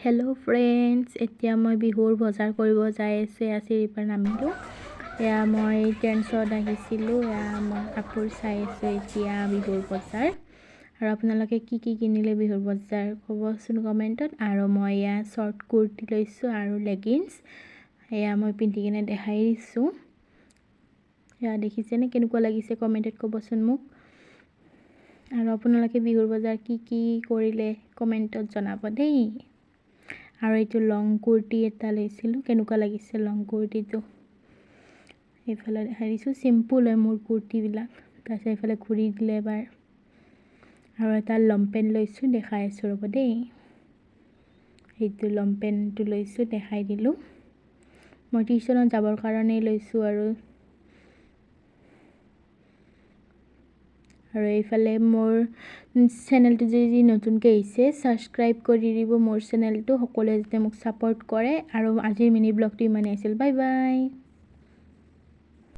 Hello' friends, এতিয়া মই বিহুৰ বজাৰ কৰিব যাই আছোঁ। চিৰিৰ পৰা নামিলোঁ। এয়া মই ট্ৰেণ্ডছত আহিছিলোঁ। এয়া মই কাপোৰ চাই আছোঁ এতিয়া বিহুৰ বজাৰ। আৰু আপোনালোকে কি কি কিনিলে বিহুৰ বজাৰ ক'বচোন কমেণ্টত। আৰু মই এয়া শ্বৰ্ট কুৰ্তি লৈছোঁ আৰু লেগিংছ। এয়া মই পিন্ধি কিনে দেখাই দিছোঁ। এয়া দেখিছেনে কেনেকুৱা লাগিছে কমেণ্টত ক'বচোন মোক। আৰু আপোনালোকে বিহুৰ বজাৰ কি কি কৰিলে কমেণ্টত জনাব দেই। আৰু এইটো লং কুৰ্তি এটা লৈছিলোঁ, কেনেকুৱা লাগিছে লং কুৰ্তিটো। এইফালে দেখাই দিছোঁ, চিম্পুল হয় মোৰ কুৰ্তিবিলাক। তাৰপিছত এইফালে ঘূৰি দিলে এবাৰ। আৰু এটা লংপেণ্ট লৈছোঁ, দেখাই আছোঁ ৰ'ব দেই। এইটো লংপেণ্টটো লৈছোঁ, দেখাই দিলোঁ। মই টিউশ্যনত যাবৰ কাৰণেই লৈছোঁ আৰু এইফালে মোৰ চেনেলটো যদি নতুনকৈ আহিছে ছাবস্ক্ৰাইব কৰি দিব মোৰ চেনেলটো। সকলোৱে যাতে মোক ছাপোৰ্ট কৰে। আৰু আজিৰ মিনি ব্লগটো ইমানেই আছিল। Bye bye.